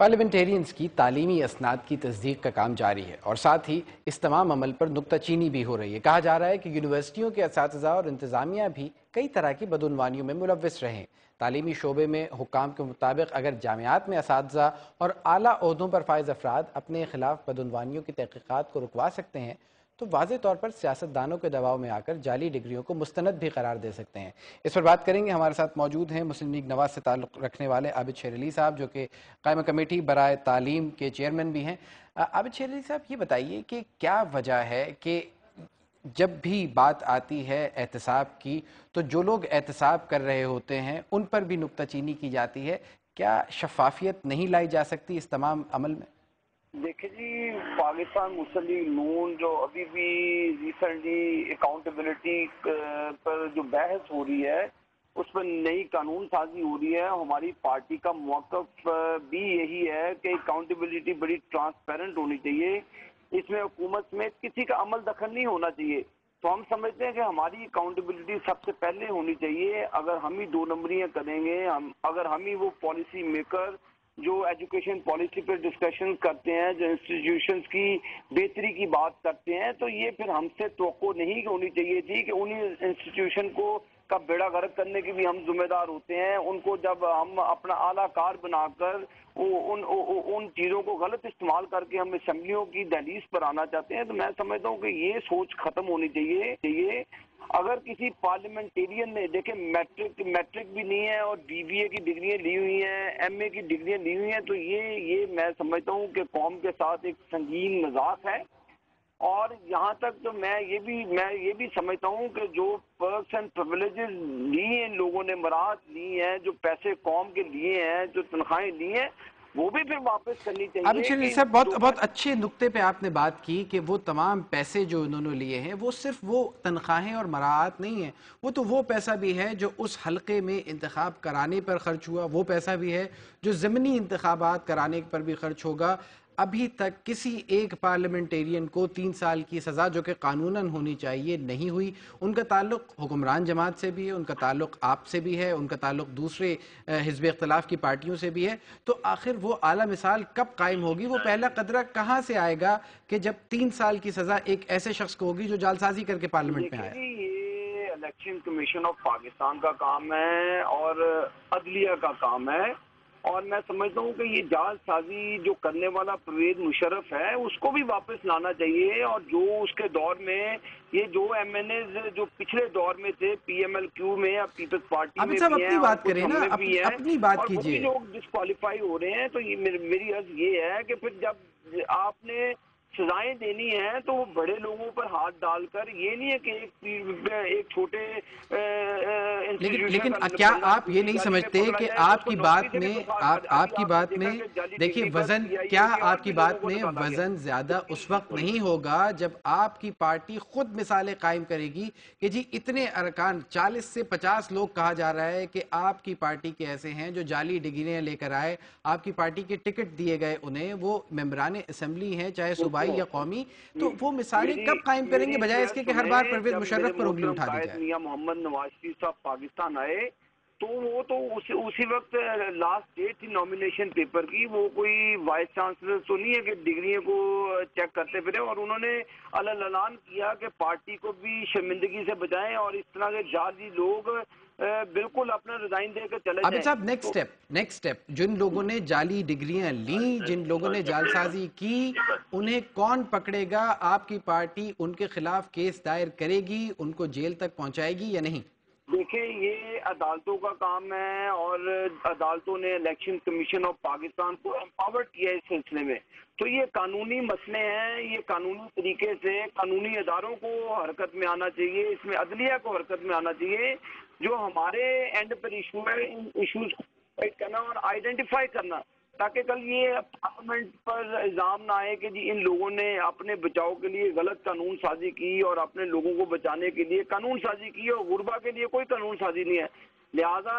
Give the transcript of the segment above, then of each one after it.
Parliamentarians کی تعلیمی اسناد کی تصدیق کا کام جاری ہے اور ساتھ ہی اس تمام عمل پر نکتہ چینی بھی ہو رہی ہے۔ کہا جا رہا ہے کہ یونیورسٹیوں کے اساتذہ اور انتظامیہ بھی کئی طرح کی بدعنوانیوں میں ملوث رہے ہیں۔ تعلیمی شعبے میں حکام کے مطابق اگر جامعات میں اساتذہ اور اعلیٰ عہدوں پر فائز افراد اپنے خلاف بدعنوانیوں کی تحقیقات کو رکوا سکتے ہیں تو واضح طور پر سیاستدانوں کے دباؤ میں آ کر جعلی ڈگریوں کو مستند بھی قرار دے سکتے ہیں۔ اس پر بات کریں گے، ہمارے ساتھ موجود ہیں مسلم لیگ نواز سے تعلق رکھنے والے عابد شیر علی صاحب، جو کہ قائمہ کمیٹی برائے تعلیم کے چیئرمین بھی ہیں۔ عابد شیر علی صاحب، یہ بتائیے کہ کیا وجہ ہے کہ جب بھی بات آتی ہے احتساب کی تو جو لوگ احتساب کر رہے ہوتے ہیں ان پر بھی نکتہ چینی کی جاتی ہے؟ کیا شفافیت نہیں لائی جا سکتی اس تمام عمل میں؟ دیکھیں جی، پاکستان مسلم لیگ نون جو ابھی بھی ریسنٹلی اکاؤنٹیبلٹی پر جو بحث ہو رہی ہے اس پر نئی قانون سازی ہو رہی ہے، ہماری پارٹی کا موقف بھی یہی ہے کہ اکاؤنٹیبلٹی بڑی ٹرانسپیرنٹ ہونی چاہیے، اس میں حکومت میں کسی کا عمل دخل نہیں ہونا چاہیے۔ تو ہم سمجھتے ہیں کہ ہماری اکاؤنٹیبلٹی سب سے پہلے ہونی چاہیے۔ اگر ہم ہی دو نمبریاں کریں گے، اگر ہم ہی وہ پالیسی میکر جو ایجوکیشن پالیسی پہ ڈسکشن کرتے ہیں، جو انسٹیٹیوشنز کی بہتری کی بات کرتے ہیں، تو یہ پھر ہم سے توقع نہیں ہونی چاہیے تھی کہ انہی انسٹیٹیوشن کو کا بیڑا غرق کرنے کے بھی ہم ذمہ دار ہوتے ہیں۔ ان کو جب ہم اپنا اعلیٰ کار بنا کر ان چیزوں کو غلط استعمال کر کے ہم اسمبلیوں کی دہلیز پر آنا چاہتے ہیں، تو میں سمجھتا ہوں کہ یہ سوچ ختم ہونی چاہیے۔ اگر کسی پارلیمنٹیرین نے، دیکھیں، میٹرک بھی نہیں ہے اور بی بی اے کی ڈگریاں لی ہوئی ہیں، ایم اے کی ڈگریاں لی ہوئی ہیں، تو یہ میں سمجھتا ہوں کہ قوم کے ساتھ ایک سنگین مذاق ہے۔ اور یہاں تک تو میں یہ بھی سمجھتا ہوں کہ جو پرکس اینڈ پرولیجز لی ہیں لوگوں نے، مراحت لی ہیں، جو پیسے قوم کے لیے ہیں، جو تنخواہیں لی ہیں، وہ بھی پھر واپس کرنی چاہیے۔ عابد شیر علی صاحب، بہت اچھے نقطے پہ آپ نے بات کی کہ وہ تمام پیسے جو انہوں نے لیے ہیں وہ صرف وہ تنخواہیں اور مراعات نہیں ہیں، وہ پیسہ بھی ہے جو اس حلقے میں انتخاب کرانے پر خرچ ہوا، وہ پیسہ بھی ہے جو ضمنی انتخابات کرانے پر بھی خرچ ہوگا۔ ابھی تک کسی ایک پارلیمنٹیرین کو 3 سال کی سزا، جو کہ قانوناً ہونی چاہیے، نہیں ہوئی۔ ان کا تعلق حکمران جماعت سے بھی ہے، ان کا تعلق آپ سے بھی ہے، ان کا تعلق دوسرے حزب اختلاف کی پارٹیوں سے بھی ہے۔ تو آخر وہ اعلیٰ مثال کب قائم ہوگی؟ وہ پہلا قدرہ کہاں سے آئے گا کہ جب 3 سال کی سزا ایک ایسے شخص کو ہوگی جو جعلسازی کر کے پارلیمنٹ میں آیا؟ یہ الیکشن کمیشن آف پاکستان کا کام ہے اور عدلیہ کا کام ہے، اور میں سمجھتا ہوں کہ یہ جعل سازی جو کرنے والا پرویز مشرف ہے اس کو بھی واپس لانا چاہیے، اور جو اس کے دور میں یہ جو ایم این ایز جو پچھلے دور میں تھے، پی ایم ایل کیو میں یا پیپلز پارٹی میں بھی ہیں اور کچھ ہم میں بھی ہیں، اور وہ بھی لوگ ڈسکوالیفائی ہو رہے ہیں۔ تو یہ میری عرض یہ ہے کہ پھر جب آپ نے سزائیں دینی ہیں تو وہ بڑے لوگوں پر ہاتھ ڈال کر، یہ نہیں ہے کہ ایک چھوٹے لیکن کیا آپ یہ نہیں سمجھتے کہ آپ کی بات میں دیکھیے وزن، کیا آپ کی بات میں وزن زیادہ اس وقت نہیں ہوگا جب آپ کی پارٹی خود مثالیں قائم کرے گی کہ جی اتنے ارکان، 40 سے 50 لوگ کہا جا رہا ہے کہ آپ کی پارٹی کے ایسے ہیں جو جعلی ڈگریاں لے کر آئے، آپ کی پارٹی کے ٹکٹ دیے گئے انہیں، وہ ممبران اسمبلی ہیں چاہے صوبائی یا قومی، تو وہ مثالیں کب قائم کریں گے بجائے اس کے کہ ہر بار پرویز مشرف پر انگلی اٹھا دی جائے؟ میاں محمد نواز شریف صاحب پاکستان آئے تو وہ تو اسی وقت لاسٹ ڈیٹ تھی نامینیشن پیپر کی، وہ کوئی وائس چانسلر تو نہیں ہے کہ ڈگریوں کو چیک کرتے پھرے، اور انہوں نے اعلان کیا کہ پارٹی کو بھی شرمندگی سے بچائیں اور اس طرح کے جعلی لوگ بالکل اپنا ریزائن دے کر چلے جائیں۔ عابد صاحب، نیکسٹ سٹیپ جن لوگوں نے جعلی ڈگریاں لیں، جن لوگوں نے جعلسازی کی، انہیں کون پکڑے گا؟ آپ کی پارٹی ان کے خلاف کیس دائر کرے گی، ان کو جیل تک پہنچائے گی یا نہیں؟ دیکھیں، یہ عدالتوں کا کام ہے اور عدالتوں نے الیکشن کمیشن آف پاکستان کو امپاورڈ کیا ہے اس سلسلے میں، تو یہ قانونی مسئلے ہیں، یہ قانونی طریقے سے قانونی اداروں کو حرکت میں آنا چاہیے، اس میں عدلیہ کو حرکت میں آنا چاہیے، جو ہمارے اینڈ پر ایشو ہے ان ایشوز کو فائٹ کرنا اور آئیڈینٹیفائی کرنا، تاکہ کل یہ پارلیمنٹ پر الزام نہ آئے کہ جی ان لوگوں نے اپنے بچاؤ کے لیے غلط قانون سازی کی اور اپنے لوگوں کو بچانے کے لیے قانون سازی کی اور غربا کے لیے کوئی قانون سازی نہیں ہے۔ لہٰذا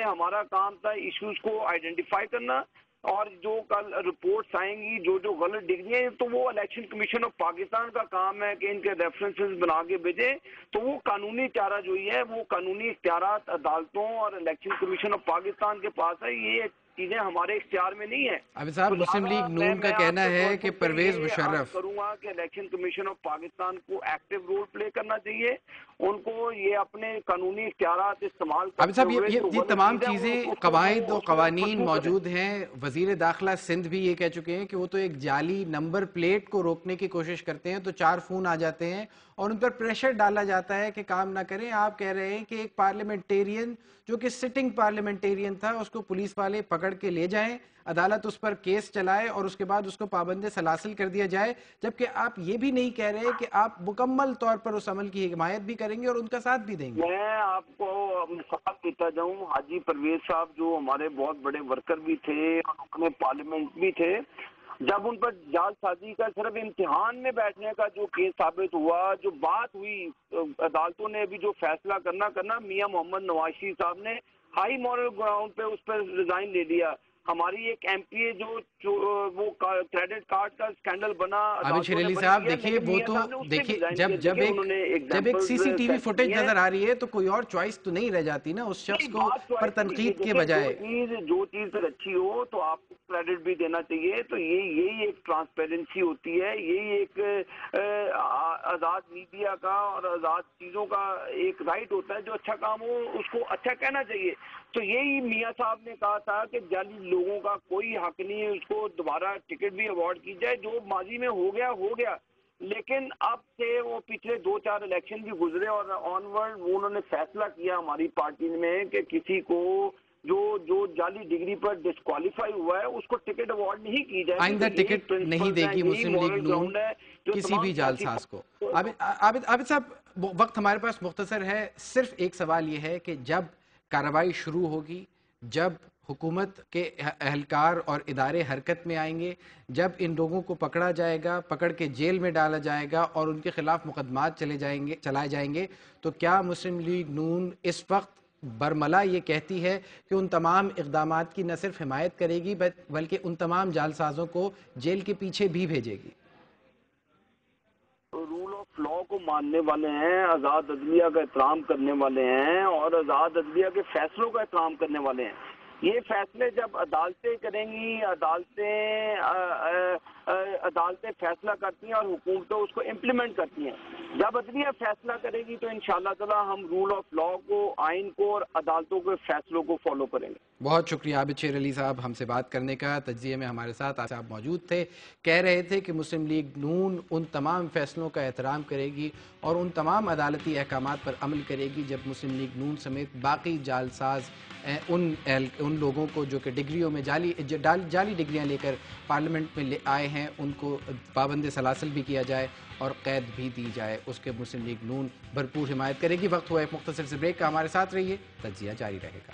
ہمارا کام تھا ایشوز کو آئیڈینٹیفائی کرنا، اور جو کل رپورٹس آئیں گی جو غلط ڈگریاں ہیں، تو وہ الیکشن کمیشن آف پاکستان کا کام ہے کہ ان کے ریفرنسز بنا کے بھیجیں، تو وہ قانونی چارہ جوئی ہے، وہ قانونی اختیارات عدالتوں اور الیکشن کمیشن آف پاکستان کے پاس ہے۔ یہ چیزیں ہمارے اختیار میں نہیں ہیں. عابد صاحب، مسلم لیگ نون کا کہنا ہے کہ پرویز مشرف کروں گا کہ الیکشن کمیشن آف پاکستان کو ایکٹیو رول پلے کرنا چاہیے. ان کو یہ اپنے قانونی اختیارات استعمال عابد صاحب، کرتے ہوئے یہ تمام چیزیں، قواعد و قوانین موجود ہیں. وزیر داخلہ سندھ بھی یہ کہہ چکے ہیں کہ وہ تو ایک جعلی نمبر پلیٹ کو روکنے کی کوشش کرتے ہیں تو 4 فون آ جاتے ہیں اور ان پر پریشر ڈالا جاتا ہے کہ کام نہ کریں. آپ کہہ رہے ہیں کہ ایک پارلیمنٹیرین جو کہ سٹنگ پارلیمنٹیرین تھا، اس کو پولیس والے پکڑ کے لے جائیں، عدالت اس پر کیس چلائے اور اس کے بعد اس کو پابند سلاسل کر دیا جائے، جبکہ آپ یہ بھی نہیں کہہ رہے کہ آپ مکمل طور پر اس عمل کی حمایت بھی کریں گے اور ان کا ساتھ بھی دیں گے. میں آپ کو مثال دیتا جاؤں. حاجی پرویز صاحب جو ہمارے بہت بڑے ورکر بھی تھے اور رکن پارلیمنٹ بھی تھے، جب ان پر جال سازی کا صرف امتحان میں بیٹھنے کا جو کیس ثابت ہوا، جو بات ہوئی، عدالتوں نے ابھی جو فیصلہ کرنا میاں محمد نواز شریف صاحب نے ہائی مورل گراؤنڈ پہ اس پر ریزائن لے لیا. ہماری ایک ایم پی اے جو وہ کریڈٹ کارڈ کا اسکینڈل بنا، عابد شیر علی صاحب دیکھیے، وہ تو دیکھیے جب ایک سی سی ٹی وی فوٹیج نظر آ رہی ہے تو کوئی اور چوائس تو نہیں رہ جاتی نا اس شخص کو پر تنقید کے بجائے. جو چیز اچھی ہو تو آپ کو کریڈٹ بھی دینا چاہیے. تو یہی ایک ٹرانسپیرنسی ہوتی ہے، یہی ایک آزاد میڈیا کا اور آزاد چیزوں کا ایک رائٹ ہوتا ہے. جو اچھا کام ہو اس کو اچھا کہنا چاہیے. تو یہی میاں صاحب نے کہا تھا کہ جعلی لوگوں کا کوئی حق نہیں ہے، اس کو دوبارہ ٹکٹ بھی ایوارڈ کی جائے. جو ماضی میں ہو گیا، لیکن اب سے وہ پچھلے 2-4 الیکشن بھی گزرے اور آن ورڈ انہوں نے فیصلہ کیا ہماری پارٹی میں کہ کسی کو جو جعلی ڈگری پر ڈسکوالیفائی ہوا ہے اس کو ٹکٹ ایوارڈ نہیں کی جائے. آئندہ ٹکٹ نہیں دے گی مسلم لیگ نون کسی بھی جعلساز کو. عابد صاحب، وقت ہمارے پاس مختصر ہے. صرف ایک سوال یہ ہے کہ جب کارروائی شروع ہوگی، جب حکومت کے اہلکار اور ادارے حرکت میں آئیں گے، جب ان لوگوں کو پکڑا جائے گا، پکڑ کے جیل میں ڈالا جائے گا اور ان کے خلاف مقدمات چلائے جائیں گے، تو کیا مسلم لیگ نون اس وقت برملا یہ کہتی ہے کہ ان تمام اقدامات کی نہ صرف حمایت کرے گی بلکہ ان تمام جعلسازوں کو جیل کے پیچھے بھی بھیجے گی؟ رول آف لا کو ماننے والے ہیں، آزاد عدلیہ کا احترام کرنے والے ہیں اور آزاد عدلیہ کے فیصلوں کا احترام کرنے والے ہیں. یہ فیصلے جب عدالتیں کریں گی، عدالتیں فیصلہ کرتی ہیں اور حکومتیں اس کو امپلیمنٹ کرتی ہیں. جب عدلیہ فیصلہ کرے گی تو انشاءاللہ تعالی ہم رول آف لا کو، آئین کو اور عدالتوں کے فیصلوں کو فالو کریں گے. بہت شکریہ عابد شیر علی صاحب ہم سے بات کرنے کا. تجزیے میں ہمارے ساتھ آپ موجود تھے، کہہ رہے تھے کہ مسلم لیگ نون ان تمام فیصلوں کا احترام کرے گی اور ان تمام عدالتی احکامات پر عمل کرے گی جب مسلم لیگ نون سمیت باقی جعلساز ان لوگوں کو جو کہ ڈگریوں میں جعلی ڈگریاں لے کر پارلیمنٹ میں آئے ہیں ان کو پابند سلاسل بھی کیا جائے اور قید بھی دی جائے. اس کے مسلم لیگ نون بھرپور حمایت کرے گی. وقت ہوا ایک مختصر سے بریک کا، ہمارے ساتھ رہیے، تجزیہ جاری رہے گا.